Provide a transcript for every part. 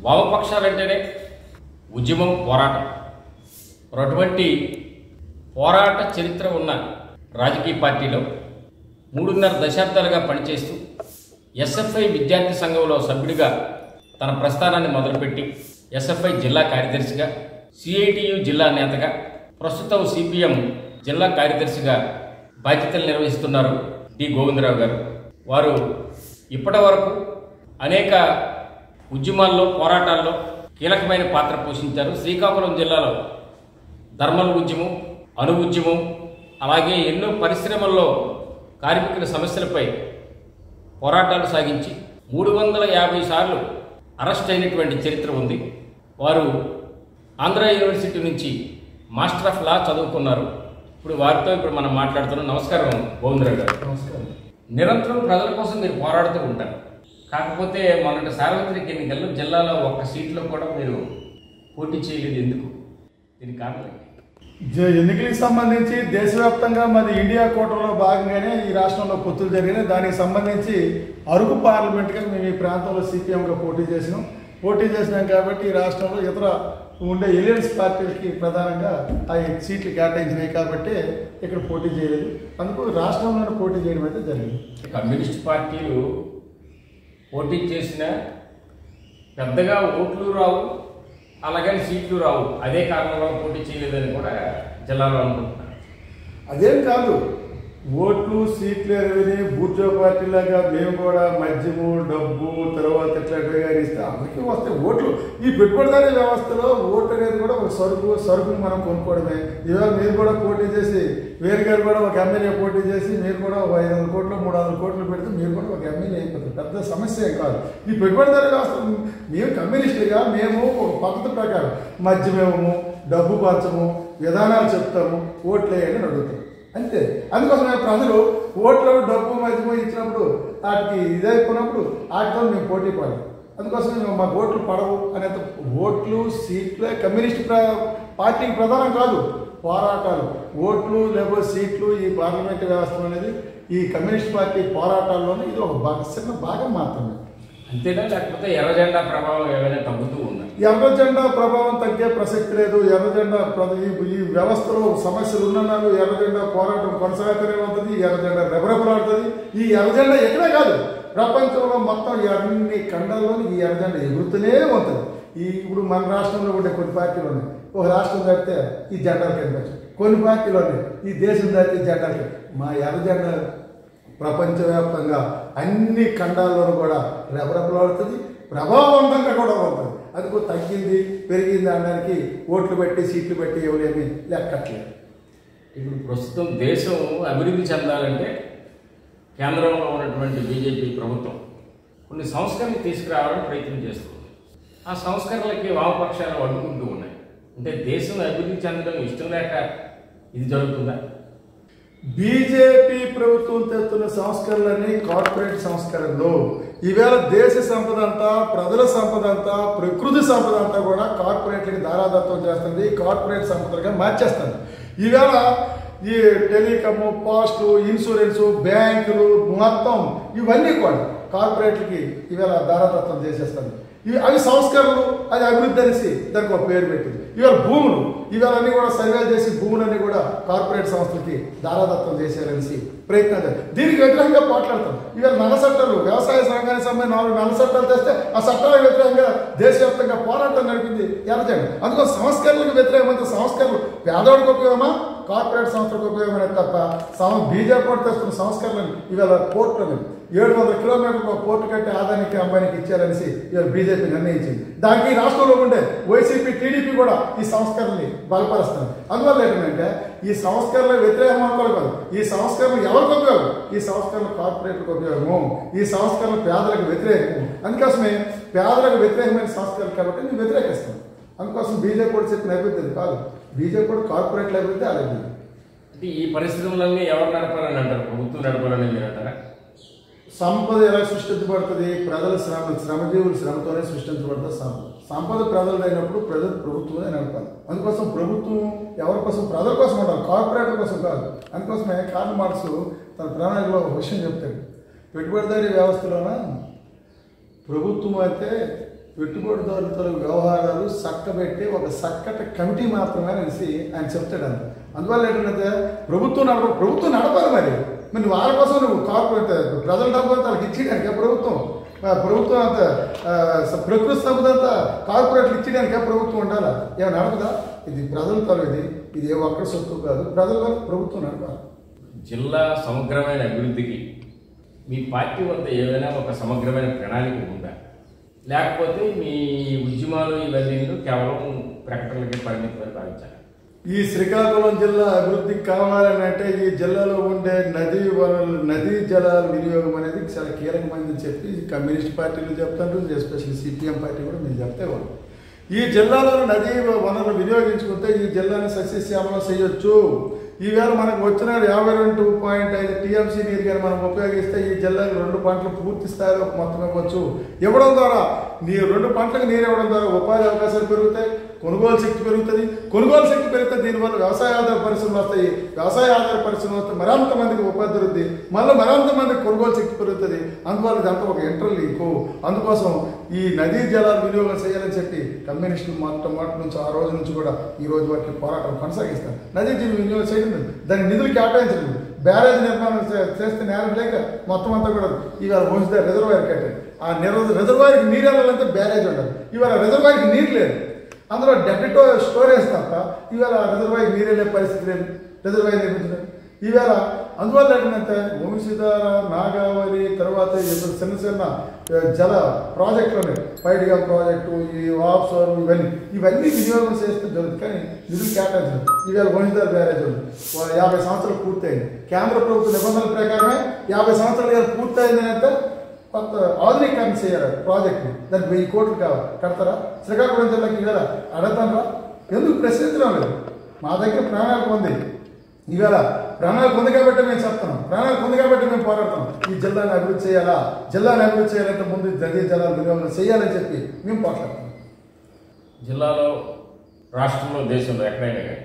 వామపక్షాలంటేనే ఉద్యమం, పోరాటం. అటువంటి పోరాట చరిత్ర ఉన్న రాజకీయ పార్టీలో 3.5 దశాబ్దాలుగా పనిచేస్తూ ఎస్ఎఫ్ఐ విద్యార్థి సంఘంలో సభ్యుడిగా తన ప్రస్థానాన్ని మొదలుపెట్టి ఎస్ఎఫ్ఐ జిల్లా కార్యదర్శిగా, సిఐటియు జిల్లా నేతగా, ప్రస్తుతం సిపిఎం జిల్లా కార్యదర్శిగా బాధ్యతలు నిర్వహిస్తున్నారు డి గోవిందరావు గారు. వారు ఇప్పటి వరకు అనేక ఉద్యమాల్లో, పోరాటాల్లో కీలకమైన పాత్ర పోషించారు. శ్రీకాకుళం జిల్లాలో ధర్మల ఉద్యమం, అణు ఉద్యమం, అలాగే ఎన్నో పరిశ్రమల్లో కార్మికుల సమస్యలపై పోరాటాలు సాగించి 350 సార్లు అరెస్ట్ అయినటువంటి చరిత్ర ఉంది. వారు ఆంధ్ర యూనివర్సిటీ నుంచి మాస్టర్ ఆఫ్ లా చదువుకున్నారు. వారితో మనం మాట్లాడుతున్నాం. నమస్కారం గోవిందరావు గారు. నమస్కారం. నిరంతరం ప్రజల కోసం మీరు పోరాడుతూ ఉంటారు. కాకపోతే మొన్నటి సార్వత్రిక ఎన్నికల్లో జిల్లాలో ఒక్క సీట్లో కూడా మీరు పోటీ చేయలేదు. ఎందుకు? దీనికి కారణం ఎన్నికలకు సంబంధించి దేశవ్యాప్తంగా మరి ఇండియా కూటమిలో భాగంగానే ఈ రాష్ట్రంలో పొత్తులు జరిగినాయి. దానికి సంబంధించి అరకు పార్లమెంట్గా మేము ఈ ప్రాంతంలో సిపిఎంగా పోటీ చేసినాం కాబట్టి ఈ రాష్ట్రంలో ఇతర ఉండే ఎలియన్స్ పార్టీలకి ప్రధానంగా ఆ సీట్లు కేటాయించినాయి కాబట్టి ఇక్కడ పోటీ చేయలేదు. అందుకు రాష్ట్రంలోనే పోటీ చేయడం అయితే జరిగింది. కమ్యూనిస్ట్ పార్టీలు పోటీ చేసిన పెద్దగా ఓట్లు రావు, అలాగని సీట్లు రావు. అదే కారణంగా పోటీ చేయలేదని కూడా జిల్లాలో అనుకుంటున్నారు. అదేం కాదు, ఓట్లు సీట్లు ఎరవిని బూర్జో పార్టీలాగా మేము కూడా మద్యము, డబ్బు, తర్వాత ఇట్లాంటివిగా ఇస్తే అందరికీ వస్తాయి ఓట్లు. ఈ పెట్టుబడిదారీ వ్యవస్థలో ఓటు అనేది కూడా ఒక సరుకుని మనం కొనుక్కోవడమే. ఇవాళ మీరు కూడా పోటీ చేసి, వేరు గారు కూడా ఒక ఎమ్మెల్యే పోటీ చేసి మీరు కూడా ఒక 500 కోట్లు 300 కోట్లు పెడితే మీరు కూడా ఒక ఎమ్మెల్యే అయిపోతుంది. పెద్ద సమస్య కాదు. ఈ పెట్టుబడిదారీ వ్యవస్థ మేము కమ్యూనిస్టులుగా మేము ఒక పద్ధతి ప్రకారం మద్యమేమము, డబ్బు పంచము, విధానాలు చెప్తాము, ఓట్లు వేయండి అడుగుతాం అంతే. అందుకోసమే ప్రజలు ఓట్లు, డబ్బు, మద్యము ఇచ్చినప్పుడు వాటికి ఇదైపోయినప్పుడు వాటితో మేము పోటీ పడాలి. అందుకోసం మేము మాకు ఓట్లు పడవు అనేది ఓట్లు సీట్లే కమ్యూనిస్ట్ పార్టీకి ప్రధానం కాదు. పోరాటాలు, ఓట్లు లేకపోతే సీట్లు, ఈ పార్లమెంట్ వ్యవస్థ అనేది ఈ కమ్యూనిస్ట్ పార్టీ పోరాటాల్లోనే ఇది ఒక చిన్న భాగం మాత్రమే. అంతేనా? లేకపోతే ఎర్ర జెండా ప్రభావం ఏమైనా తగ్గుతూ ఉందా? ఎర్ర జెండా ప్రభావం తగ్గే ప్రసక్తి లేదు. ఎర్ర జెండా ఈ వ్యవస్థలో సమస్యలు ఉన్ననాలు ఎర్ర జెండా పోరాటం కొనసాగుతూనే ఉంటుంది. ఎర్ర జెండా రెబరెబలాడుతుంది. ఈ ఎర్ర జెండా ఎక్కడే కాదు, ప్రపంచంలో మొత్తం అన్ని ఖండాల్లోని ఈ ఎర్ర జెండా ఎగురుతూనే ఉంటుంది. ఇప్పుడు మన రాష్ట్రంలో ఉండే కొన్ని పార్టీలు ఉన్నాయి. ఒక రాష్ట్రం దాటితే ఈ జెండాలు కనిపించు, కొన్ని పార్టీలు ఉన్నాయి ఈ దేశం దాటితే జెండాలు. మా ఎర్ర జెండా ప్రపంచవ్యాప్తంగా అన్ని ఖండాల్లోనూ కూడా రెబరెబలాడుతుంది, ప్రభావవంతంగా కూడా ఉంటుంది. అది తగ్గింది పెరిగింది అనడానికి ఓట్లు పెట్టి సీట్లు పెట్టి ఎవరేమి లెక్కట్లేదు. ఇప్పుడు ప్రస్తుతం దేశం అభివృద్ధి చెందాలంటే కేంద్రంలో ఉన్నటువంటి బీజేపీ ప్రభుత్వం కొన్ని సంస్కరణలు తీసుకురావాలని ప్రయత్నం చేస్తుంది. ఆ సంస్కరణలకి వామపక్షాలు అడ్డుకుంటూ ఉన్నాయి. అంటే దేశం అభివృద్ధి చెందడం ఇష్టం లేక ఇది జరుగుతుందా? బీజేపీ ప్రభుత్వం తెస్తున్న సంస్కరణలన్నీ కార్పొరేట్ సంస్కరణలు. ఈవేళ దేశ సంపద అంతా, ప్రజల సంపద అంతా, ప్రకృతి సంపద అంతా కూడా కార్పొరేట్లకి దారాదత్తం చేస్తుంది, కార్పొరేట్ సంపదలుగా మార్చేస్తుంది. ఈవేళ ఈ టెలికాము, పోస్టు, ఇన్సూరెన్సు, బ్యాంకులు మొత్తం ఇవన్నీ కూడా కార్పొరేట్లకి ఈవేళ దారాదత్తం చేసేస్తుంది. అవి సంస్కరణలు, అది అభివృద్ధి అనేసి దానికి ఒక పేరు పెట్టింది. ఇవాళ భూములు, ఇవాళ అన్నీ కూడా సర్వే చేసి భూములన్నీ కూడా కార్పొరేట్ సంస్థలకి దారాదత్తం చేశారనేసి ప్రయత్నం చేయాలి. దీనికి వ్యతిరేకంగా పోట్లాడతాం. ఇవాళ నల్ల చట్టాలు, వ్యవసాయ రంగానికి సంబంధించిన 4 నల్ల చట్టాలు తెస్తే ఆ చట్టాలకు వ్యతిరేకంగా దేశవ్యాప్తంగా పోరాటం నడిపింది ఎర్రజెండా. అందుకని సంస్కరణలకు వ్యతిరేకమైన సంస్కరణలు పేదవాడికి ఉపయోగమా, కార్పొరేట్ సంస్థలకు ఉపయోగమైన తప్ప బీజేపీ తెస్తున్న సంస్కరణలు ఇవాళ కోర్టులో 700 కిలోమీటర్ల పోర్టు కట్టి ఆదానికి అంబానికి ఇచ్చారనేసి ఇవాళ బీజేపీ నిర్ణయించింది. దానికి రాష్ట్రంలో ఉండే వైసీపీ, టీడీపీ కూడా ఈ సంస్కరణని బలపరుస్తారు. అందువల్ల ఏంటంటే ఈ సంస్కరణ వ్యతిరేకం అనుకోలేదు. ఈ సంస్కరణ ఎవరికి ఉపయోగం? ఈ సంస్కరణ కార్పొరేట్లకు ఉపయోగము, ఈ సంస్కరణ పేదలకు వ్యతిరేకము. అందుకోసమే పేదలకు వ్యతిరేకమైన సంస్కరణ కాబట్టి నేను వ్యతిరేకిస్తాను. అందుకోసం బీజేపీ కూడా చెప్పిన అభివృద్ధి కాదు, బీజేపీ కూడా కార్పొరేట్ల అభివృద్ధి అభివృద్ధి. అంటే ఈ పరిశ్రమలన్నీ ఎవరు నడపాలని అంటారు? ప్రభుత్వం నడపాలని మీరు అంటారా? సంపద ఎలా సృష్టించబడుతుంది? ప్రజల శ్రమజీవుల శ్రమతోనే సృష్టించబడుతుంది సంపద. సంపద ప్రజలైనప్పుడు ప్రభుత్వమే నడపాలి. అందుకోసం ప్రభుత్వం ఎవరి కోసం? ప్రజల కోసం ఉండాలి, కార్పొరేట్ల కోసం కాదు. అందుకోసమే కార్ల్ మార్క్స్ తన ప్రణాళికలో ఒక విషయం చెప్తాడు. పెట్టుబడిదారీ వ్యవస్థలోన ప్రభుత్వం అయితే పెట్టుబడిదారులతో వ్యవహారాలు చక్కబెట్టి ఒక చక్కటి కమిటీ మాత్రమే అనేసి ఆయన చెప్తాడు. అందువల్ల ఏంటంటే ప్రభుత్వం నడపాలి. మరి నువ్వు వాళ్ళ కోసం నువ్వు కార్పొరేట్ ప్రజల డబ్బు అంతా వాళ్ళకి ఇచ్చేయడానికి ప్రభుత్వం అంత ప్రకృతి సంపద అంతా కార్పొరేట్లు ఇచ్చేయడానికి ప్రభుత్వం ఉండాలా? ఏమైనా నడపదా? ఇది ప్రజల తలది, ఇది ఏ ఒక్కరి సొత్తు కాదు. ప్రజల ప్రభుత్వం నడపాలి. జిల్లా సమగ్రమైన అభివృద్ధికి మీ పార్టీ వద్ద ఏదైనా ఒక సమగ్రమైన ప్రణాళిక ఉందా, లేకపోతే మీ ఉద్యమాలు ఇవన్నీ కేవలం ప్రకటనలకి పరిమితమని భావించాలి? ఈ శ్రీకాకుళం జిల్లా అభివృద్ధికి కావాలని అంటే ఈ జిల్లాలో ఉండే నదీ జలాల వినియోగం అనేది చాలా కీలకమైనదని చెప్పి కమ్యూనిస్ట్ పార్టీలు చెప్తారు, ఎస్పెషల్లీ సిపిఎం పార్టీ కూడా మేము చెప్తేవాళ్ళు. ఈ జిల్లాలో నదీ వనరులు వినియోగించుకుంటే ఈ జిల్లాని సస్యశ్యామలం చేయొచ్చు. ఈవేళ మనకు వచ్చిన 52.5 టీఎంసీ నీరు కానీ మనం ఉపయోగిస్తే ఈ జిల్లాకి 2 పంటలు పూర్తి స్థాయిలో మొత్తం ఇవ్వచ్చు. ఇవ్వడం ద్వారా 2 పంటలకు నీరు ఇవ్వడం ద్వారా ఉపాధి అవకాశాలు పెరుగుతాయి, కొనుగోలు శక్తి పెరుగుతుంది. దీనివల్ల వ్యవసాయ ఆధార పరిశ్రమలు వస్తాయి. వ్యవసాయ ఆధార పరిశ్రమలు వస్తే మరింత మందికి ఉపాధి దొరుకుతుంది, మళ్ళీ మరింత మందికి కొనుగోలు శక్తి పెరుగుతుంది. అందువల్ల ఇదంతా ఒక ఇంటర్లింకు. అందుకోసం ఈ నదీ జలాలు వినియోగం చేయాలని చెప్పి కమ్యూనిస్టులు మొట్టమొదటి నుంచి ఆ రోజు నుంచి కూడా ఈ రోజు వరకు పోరాటం కొనసాగిస్తారు. నదీ జల వినియోగం చేయడం, దానికి నిధులు కేటాయించడం, బ్యారేజ్ నిర్మాణం చేస్తే నేరం లేక మొత్తం అంతా కూడా ఇవాళ వంశధార రిజర్వాయర్ కట్టారు. ఆ రిజర్వాయర్కి నీరు వెళ్ళాలంటే బ్యారేజ్ ఉండాలి. ఇవాళ రిజర్వాయర్కి నీరు లేదు, అందులో డెబ్రిటో స్టోరేజ్ తప్ప ఇవాళ రిజర్వాయర్కి నీరు వెళ్ళే పరిస్థితి లేదు. రిజర్వాయర్ నిర్మించడం ఈవేళ అందువల్ల ఏంటంటే వంశధార, నాగావళి, తర్వాత చిన్న జల ప్రాజెక్టులు ఉన్నాయి. పైడిగా ప్రాజెక్టు, ఈ ఆఫ్షోర్ ఇవన్నీ వినియోగం చేస్తే జరుగుతుంది. కానీ నిధులు కేటాయించడం. ఈవేళ వంశధార బ్యారేజ్ ఉంది, 50 సంవత్సరాలు పూర్తయింది. కేంద్ర ప్రభుత్వ నిబంధనల ప్రకారమే 50 సంవత్సరాలు పూర్తయిందని అంటే కొత్త ఆధునీకరణ చేయాలి ప్రాజెక్ట్ని. దానికి 1000 కోట్లు కావాలి. కడతారా? శ్రీకాకుళం జిల్లాకి ఈవేళ అడగతారా? ఎందుకు ప్రశ్నించడం లేదు? మా దగ్గర ప్రణాళిక ఉంది. ఈవేళ ప్రణాళిక ఉంది కాబట్టి మేము చెప్తున్నాం, ప్రణాళిక ఉంది కాబట్టి మేము పోరాడుతున్నాం. ఈ జిల్లాని అభివృద్ధి చేయాలా? జిల్లాని అభివృద్ధి చేయాలంటే ముందు నదీ జలాల వినియోగం చేయాలని చెప్పి మేము పోరాడుతున్నాం. జిల్లాలో, రాష్ట్రంలో, దేశంలో ఎక్కడైనా కానీ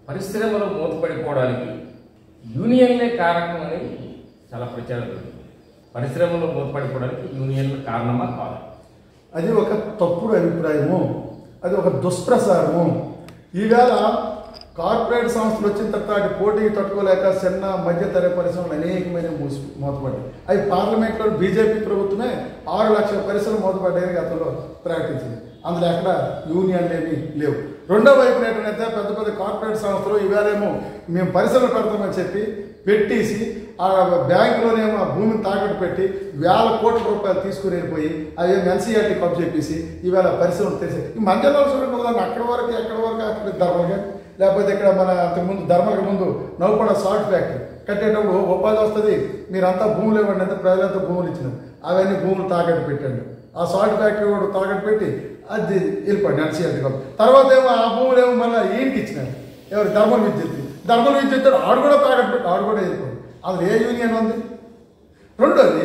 పరిశ్రమలు మూతపడిపోవడానికి యూనియన్లే కారణం అని చాలా ప్రచారం జరుగుతుంది. పరిశ్రమలు మూతపడిపోవడానికి యూనియన్లు కారణమా కాదు? అది ఒక తప్పుడు అభిప్రాయము, అది ఒక దుష్ప్రచారము. ఈవేళ కార్పొరేట్ సంస్థలు వచ్చిన తర్వాత పోటీ తట్టుకోలేక చిన్న మధ్యతరగతి పరిశ్రమలు అనేకమైన మూతపడ్డాయి. అవి పార్లమెంట్లో బీజేపీ ప్రభుత్వమే 6 లక్షల పరిశ్రమలు మూతపడ్డాయని గతంలో ప్రకటించింది. అందులో ఎక్కడ యూనియన్లు ఏమీ లేవు. రెండో వైపున ఏంటంటే పెద్ద పెద్ద కార్పొరేట్ సంస్థలు ఈవేళేమో మేము పరిశ్రమలు పెడతామని చెప్పి పెట్టేసి ఆ బ్యాంకులోనేమో ఆ భూమిని తాకట్టు పెట్టి 1000 కోట్ల రూపాయలు తీసుకుని వెళ్ళిపోయి అవి ఎన్సీఆర్టీ కబ్ చెప్పేసి ఈవేళ పరిశ్రమలు తెలిసి ఈ మధ్యలో చూడండి అక్కడ వరకు అక్కడ ధర్మలుగా, లేకపోతే ఇక్కడ మన అంతకుముందు ధర్మలకు ముందు నౌపడ సాల్ట్ ఫ్యాక్టరీ కట్టేటప్పుడు ఉపాధి వస్తుంది, మీరంతా భూములు ఇవ్వండి అంటే ప్రజలంతా భూములు ఇచ్చినారు. అవన్నీ భూములు తాకట్టు పెట్టండి. ఆ సాల్ట్ ఫ్యాక్టరీ కూడా తాకట్టు పెట్టి అది వెళ్ళిపోండి ఎన్సీఆర్టీ కబ్. తర్వాత ఏమో ఆ భూములు ఏమో మళ్ళీ ఈయనకి ఇచ్చినారు. ఎవరు? ధర్మల్ విద్యుత్ ఆడు కూడా తాకట్టు పెట్టి ఆడు కూడా వెళ్ళిపోండి. అందులో ఏ యూనియన్ ఉంది? రెండోది,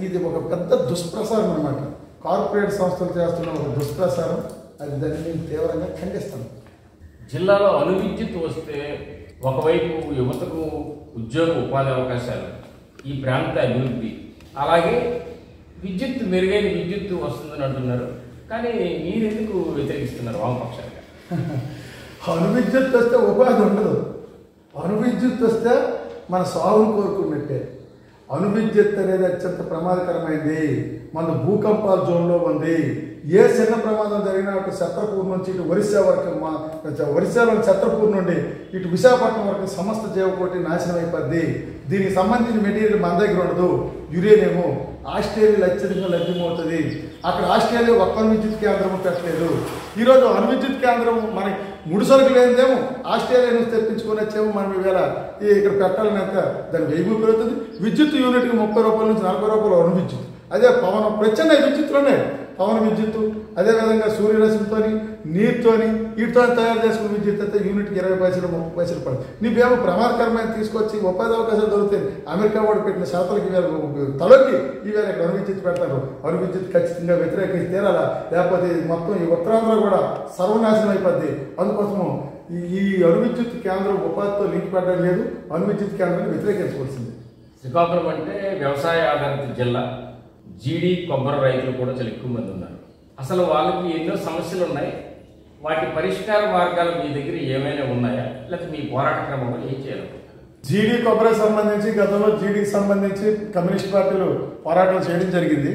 ఇది ఒక పెద్ద దుష్ప్రసారం అన్నమాట. కార్పొరేట్ సంస్థలు చేస్తున్న ఒక దుష్ప్రసారం. అది దాన్ని మేము తీవ్రంగా ఖండిస్తాం. జిల్లాలో అణువిద్యుత్ వస్తే ఒకవైపు యువతకు ఉద్యోగ ఉపాధి అవకాశాలు, ఈ ప్రాంత అభివృద్ధి, అలాగే మెరుగైన విద్యుత్ వస్తుందని అంటున్నారు. కానీ మీరు ఎందుకు వ్యతిరేకిస్తున్నారు వామపక్షాలుగా? అణువిద్యుత్ వస్తే ఉపాధి ఉండదు. అణువిద్యుత్ వస్తే మన సాగును కోరుకున్నట్టే. అణువిద్యుత్ అనేది అత్యంత ప్రమాదకరమైంది. మన భూకంపాల జోన్లో ఉంది. ఏ చిన్న ప్రమాదం జరిగినా అటు ఛత్రపూర్ నుంచి ఇటు ఒరిస్సా వరకు, ఒరిస్సాలోని ఛత్రపూర్ నుండి ఇటు విశాఖపట్నం వరకు సమస్త జీవకోటి నాశనం అయిపోద్ది. దీనికి సంబంధించిన మెటీరియల్ మన దగ్గర ఉండదు. యురేనియము ఆస్ట్రేలియాలో అత్యధికంగా లభ్యమవుతుంది. అక్కడ ఆస్ట్రేలియా ఒక్క విద్యుత్ కేంద్రం పెట్టలేదు. ఈరోజు అణువిద్యుత్ కేంద్రం మనకి ముడిసరుకు లేనిదేమో ఆస్ట్రేలియా నుంచి తెప్పించుకొని వచ్చేమో మనం ఈవేళ ఇక్కడ పెట్టాలని అంత దాని వ్యయం పెరుగుతుంది. విద్యుత్ యూనిట్కి 30 రూపాయల నుంచి 40 రూపాయలు అణువిద్యుత్. అదే ప్రత్యామ్నాయ విద్యుత్తులోనే పవన విద్యుత్తు, అదేవిధంగా సూర్యరశ్మితో, నీరుతోని, వీటితో తయారు చేసుకున్న విద్యుత్ అయితే యూనిట్కి 20 పైసలు 30 పైసలు పడుతుంది. నీవేమో ప్రమాదకరమైన తీసుకొచ్చి ఉపాధి అవకాశాలు దొరుకుతాయి. అమెరికా వాడు పెట్టిన శాతాలకి తలొక్కి ఈవేళ ఇక్కడ అణువిద్యుత్ పెడతారు. అణువిద్యుత్ ఖచ్చితంగా వ్యతిరేకించి తీరాలా, లేకపోతే మొత్తం ఈ ఉత్తరాంధ్ర కూడా సర్వనాశనం అయిపోద్ది. అందుకోసము ఈ అణువిద్యుత్ కేంద్రం ఉపాధితో లింక్ పెట్టడం లేదు. అణువిద్యుత్ కేంద్రాన్ని వ్యతిరేకించవలసింది. శ్రీకాకుళం అంటే వ్యవసాయ ఆధారిత జిల్లా. జీడి, కొబ్బరి రైతులు కూడా చాలా ఎక్కువ మంది ఉన్నారు. అసలు వాళ్ళకి ఎన్నో సమస్యలు ఉన్నాయి, వాటి పరిష్కార మార్గాలు మీ దగ్గర ఏమైనా ఉన్నాయా, లేకపోతే మీ పోరాట క్రమంలో ఏం చేయాలి? జీడీ కొబ్బరికి సంబంధించి గతంలో జీడీకి సంబంధించి కమ్యూనిస్ట్ పార్టీలు పోరాటం చేయడం జరిగింది.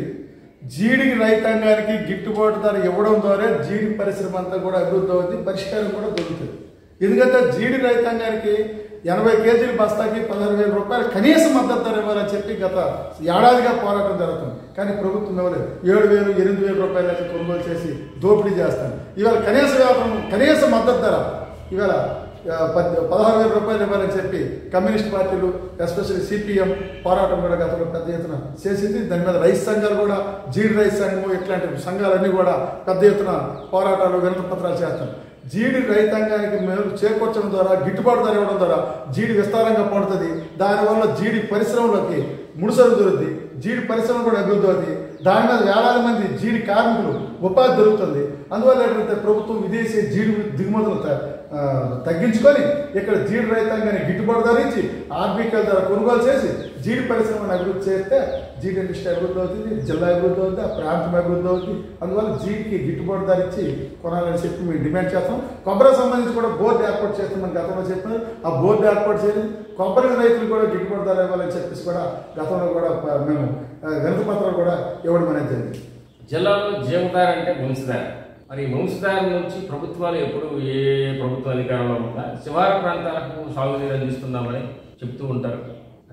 జీడికి రైతాంగానికి గిట్టుబాటు ధర ఇవ్వడం ద్వారా జీడి పరిశ్రమ అంతా కూడా అభివృద్ధి అవుతుంది, పరిష్కారం కూడా దొరుకుతుంది. ఎందుకంటే జీడి రైతాంగానికి 80 కేజీల బస్తాకి 16,000 రూపాయలు కనీస మద్దతు ధర ఇవ్వాలని చెప్పి గత ఏడాదిగా పోరాటం జరుగుతుంది. కానీ ప్రభుత్వం ఇవ్వలేదు. 7,000, 8,000 రూపాయలు అయితే కొనుగోలు చేసి దోపిడీ చేస్తాను. ఇవాళ కనీస మద్దతు ధర ఇవాళ 16,000 రూపాయలు ఇవ్వాలని చెప్పి కమ్యూనిస్ట్ పార్టీలు ఎస్పెషల్లీ సిపిఎం పోరాటం కూడా గతంలో పెద్ద ఎత్తున చేసింది. దాని మీద రైతు సంఘాలు కూడా, జీడి రైతు సంఘము ఇట్లాంటి సంఘాలన్నీ కూడా పెద్ద ఎత్తున పోరాటాలు, వినతి పత్రాలు చేస్తాం. జీడి రైతాంగానికి మేలు చేకూర్చడం ద్వారా, గిట్టుబాటు ధర ఇవ్వడం ద్వారా జీడి విస్తారంగా పడుతుంది. దానివల్ల జీడి పరిశ్రమలోకి ముడిసరు దొరుకుతుంది, జీడి పరిశ్రమ కూడా అభివృద్ధి అవుతుంది. దాని మీద వేలాది మంది జీడి కార్మికులు ఉపాధి దొరుకుతుంది. అందువల్ల ఏంటంటే ప్రభుత్వం విదేశీ జీడి దిగుమతులు తగ్గించుకొని ఇక్కడ జీడి రైతాంగాన్ని గిట్టుబాటు ధర ఇచ్చి ఆర్బికల్ ధర కొనుగోలు చేసి జీడి పరిశ్రమను అభివృద్ధి చేస్తే జీడి ఇండస్ట్రీ అభివృద్ధి అవుతుంది, జిల్లా అభివృద్ధి అవుతుంది, ఆ ప్రాంతం అభివృద్ధి అవుతుంది. అందువల్ల జీడికి గిట్టుబాటు ధర ఇచ్చి కొనాలని చెప్పి మేము డిమాండ్ చేస్తాం. కొబ్బరికి సంబంధించి కూడా బోర్డు ఏర్పాటు చేస్తామని గతంలో చెప్పినారు. ఆ బోర్డు ఏర్పాటు చేయలేదు. కొబ్బరి రైతులు కూడా గిట్టుబాటు ధర ఇవ్వాలని చెప్పేసి కూడా గతంలో కూడా మేము వినతి పత్రాలు కూడా ఇవ్వడం అనేది జరిగింది. జిల్లాలో జీవధార అంటే వంశధార. మరి వంశధార నుంచి ప్రభుత్వాలు ఎప్పుడు ఏ ప్రభుత్వ అధికారంలో ఉన్నా శివారు ప్రాంతాలకు సాగునీరు అందిస్తున్నామని చెప్తూ ఉంటారు.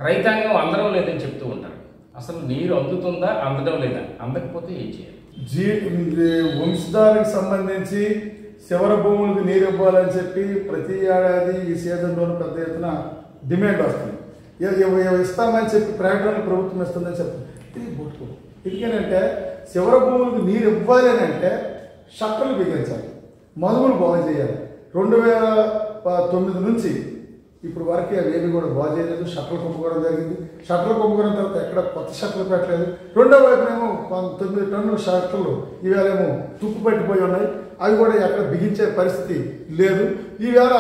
రైతాంగం అందడం లేదని చెప్తూ ఉంటారు. అసలు నీరు అందుతుందా, అందడం లేదా? అందకపోతే ఏం చేయాలి? వంశధారకు సంబంధించి శివర భూములకు నీరు ఇవ్వాలని చెప్పి ప్రతి ఏడాది ఈ సీజన్లో పెద్ద ఎత్తున డిమాండ్ వస్తుంది. ఇస్తామని చెప్పి ప్రకటనలు ప్రభుత్వం ఇస్తుందని చెప్తుంది. ఇది బొట్టు. ఎందుకంటే శివర భూములకు నీరు ఇవ్వాలి అని అంటే షట్టర్లు బిగించాలి, మదువులు బాగు చేయాలి. 2009 నుంచి ఇప్పుడు వరకు అవేమి కూడా బాగు చేయలేదు. షట్టర్లు కుంపుకోవడం జరిగింది. షట్టర్లు కుంపుకోవడం తర్వాత ఎక్కడ కొత్త షట్టర్లు పెట్టలేదు. రెండో వైపునేమో 9 టన్నుల షట్టర్లు ఈవేళేమో తుప్పు పట్టిపోయి ఉన్నాయి. అవి కూడా ఎక్కడ బిగించే పరిస్థితి లేదు. ఈవేళ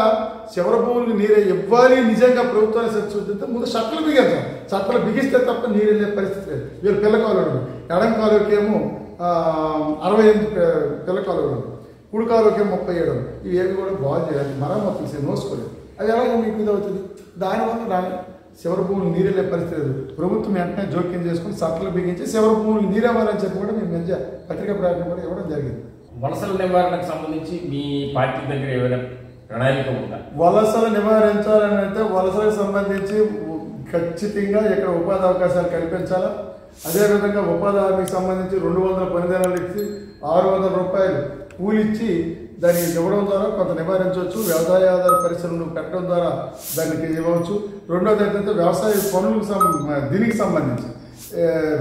శివర భూములకు నీరే ఇవ్వాలి నిజంగా ప్రభుత్వాన్ని చూస్తే ముందు షట్టర్లు బిగించాలి. షట్టర్లు బిగిస్తే తప్ప నీరు వెళ్ళే పరిస్థితి లేదు. వీళ్ళు పిల్ల కాలువలు, ఎడం కాలువకేమో 68 పిల్ల కాలువలు, కుడి కాలువకేమో 37. ఇవి ఏమి కూడా బాగు చేయాలి, మరమ్మతులు నోసుకోలేదు. అది ఎలాగో మీకు ఇది అవుతుంది. దానివల్ల శివర భూములు నీరెళ్ళే పరిస్థితి లేదు. ప్రభుత్వం వెంటనే జోక్యం చేసుకుని షట్టర్లు బిగించి శివర భూములు నీరేవ్వాలని చెప్పి కూడా మేము మధ్య పత్రికా ప్రకటన కూడా ఇవ్వడం జరిగింది. వలసల నివారణకు సంబంధించి మీ పార్టీ దగ్గర ఏమైనా ప్రణాళిక ఉందా? వలసలు నివారించాలని అంటే వలసలకు సంబంధించి ఖచ్చితంగా ఇక్కడ ఉపాధి అవకాశాలు కల్పించాలా. అదేవిధంగా ఉపాధి హామీకి సంబంధించి 200 పని దినాలు ఇచ్చి 600 రూపాయలు కూలిచ్చి దాన్ని ఇవ్వడం ద్వారా కొంత నివారించవచ్చు. వ్యవసాయ ఆధార పరిశ్రమలు పెట్టడం ద్వారా దానికి ఇవ్వచ్చు. రెండోది ఏంటంటే వ్యవసాయ పనులకు దీనికి సంబంధించి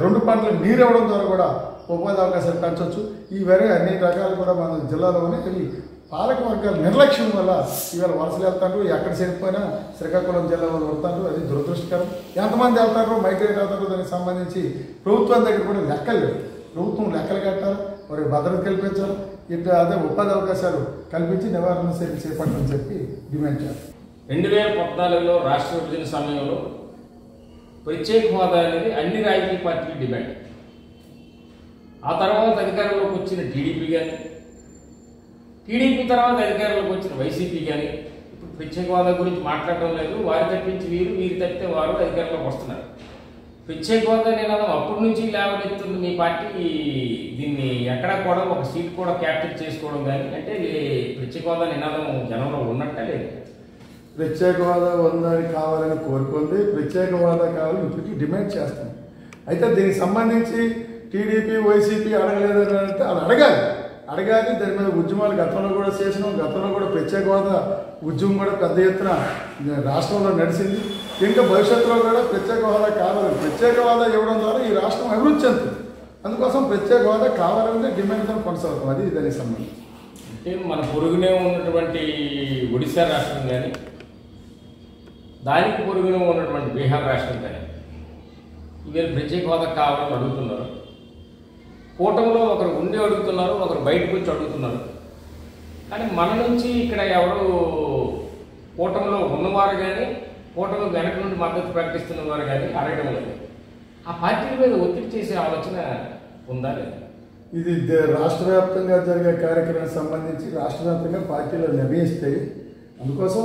2 పంటలకు నీరు ఇవ్వడం ద్వారా కూడా ఉపాధి అవకాశాలు పెంచవచ్చు. ఈ వేరే అన్ని రకాలు కూడా మన జిల్లాలోనే ఈ పాలక వర్గాల నిర్లక్ష్యం వల్ల ఇవాళ వలసలు వెళ్తారు. ఎక్కడ చనిపోయినా శ్రీకాకుళం జిల్లా వాళ్ళు వెళ్తారు. అది దురదృష్టకరం. ఎంతమంది వెళ్తారో, మైగ్రేట్ అవుతారో దానికి సంబంధించి ప్రభుత్వం దగ్గర కూడా లెక్కలు లేవు. ప్రభుత్వం లెక్కలు కట్టాలి, వారికి భద్రత కల్పించాలి. ఇట్లా అదే ఉపాధి అవకాశాలు కల్పించి నివారణ చర్యలు చేపట్టని చెప్పి డిమాండ్ చేయాలి. 2014లో రాష్ట్ర విభజన సమయంలో ప్రత్యేక హోదా అనేది అన్ని రాజకీయ పార్టీలు డిమాండ్. ఆ తర్వాత అధికారంలోకి వచ్చిన టీడీపీ కానీ, టీడీపీ తర్వాత అధికారంలోకి వచ్చిన వైసీపీ కానీ ఇప్పుడు ప్రత్యేక హోదా గురించి మాట్లాడడం లేదు. వారి తప్పించి వీరు, వీరు తప్పితే వారు అధికారంలోకి వస్తున్నారు. ప్రత్యేక హోదా నినాదం అప్పటి నుంచి లేవనెత్తుంది మీ పార్టీ. దీన్ని ఎక్కడా కూడా ఒక సీట్ కూడా క్యాప్చర్ చేసుకోవడం కానీ, అంటే ప్రత్యేక హోదా నినాదం జనంలో ఉన్నట్టే లేదు. ప్రత్యేక హోదా ఉందని కావాలని కోరుకుంది. ప్రత్యేక హోదా కావాలని ఇప్పటికీ డిమాండ్ చేస్తాం. అయితే దీనికి సంబంధించి టీడీపీ, వైసీపీ అడగలేదని అంటే అది అడగాలి. దాని మీద ఉద్యమాలు గతంలో కూడా చేసినాం. గతంలో కూడా ప్రత్యేక హోదా ఉద్యమం కూడా పెద్ద ఎత్తున రాష్ట్రంలో నడిచింది. ఇంకా భవిష్యత్తులో కూడా ప్రత్యేక హోదా కావాలని, ప్రత్యేక హోదా ఇవ్వడం ద్వారా ఈ రాష్ట్రం అభివృద్ధి చెందుతుంది. అందుకోసం ప్రత్యేక హోదా కావాలని డిమాండ్తో కొనసాగుతాం. అది దానికి సంబంధించి అంటే మన పొరుగునే ఉన్నటువంటి ఒడిశా రాష్ట్రం కానీ, దానికి పొరుగునే ఉన్నటువంటి బీహార్ రాష్ట్రం కానీ ఇవాళ ప్రత్యేక హోదా కావాలని అడుగుతున్నారు. కూటమిలో ఒకరు ఉండి అడుగుతున్నారు, ఒకరు బయటకు వచ్చి అడుగుతున్నారు. కానీ మన నుంచి ఇక్కడ ఎవరు కూటమిలో ఉన్నవారు కానీ, కూటమి వెనక నుండి మద్దతు ప్రకటిస్తున్న వారు కానీ అడగడం లేదు. ఆ పార్టీల మీద ఒత్తిడి చేసే ఆలోచన ఉందా లేదా? ఇది రాష్ట్ర వ్యాప్తంగా జరిగే కార్యక్రమానికి సంబంధించి రాష్ట్ర వ్యాప్తంగా పార్టీలు నిర్ణయిస్తాయి. అందుకోసం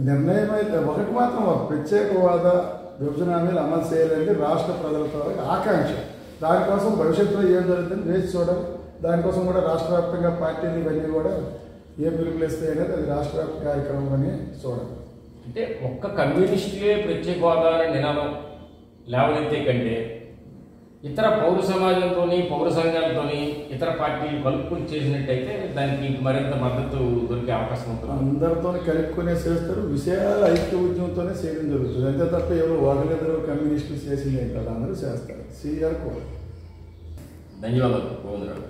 నిర్ణయం అయితే ఒకటి మాత్రం ఒక ప్రత్యేక హోదా విభజన హామీలు అమలు చేయాలంటే రాష్ట్ర ప్రజలతో ఆకాంక్ష. దానికోసం భవిష్యత్తులో ఏం జరుగుతుందని వేచి చూడాలి. దానికోసం కూడా రాష్ట్ర వ్యాప్తంగా పార్టీలు ఇవన్నీ కూడా ఏ పిలుపులు ఇస్తాయి అనేది అది రాష్ట్ర వ్యాప్త కార్యక్రమం అని చూడాలి. అంటే ఒక్క కమ్యూనిస్టులే ప్రత్యేక హోదా నినాదం లేవనెత్తే కంటే ఇతర పౌర సమాజంతో పౌర సంఘాలతో ఇతర పార్టీలు కలుపుకొని చేసినట్టయితే దానికి మరింత మద్దతు దొరికే అవకాశం ఉంటుంది. అందరితో కలుపుకునే చేస్తారు. విషయాల ఐక్య ఉద్యమంతోనే చేయడం జరుగుతుంది. అంతే తప్ప ఎవరు ఒకరిద్దరు కమ్యూనిస్టులు చేసిందే కదా, అందరూ చేస్తారు. సీఆర్ కూడా. ధన్యవాదాలు గోవిందరావు.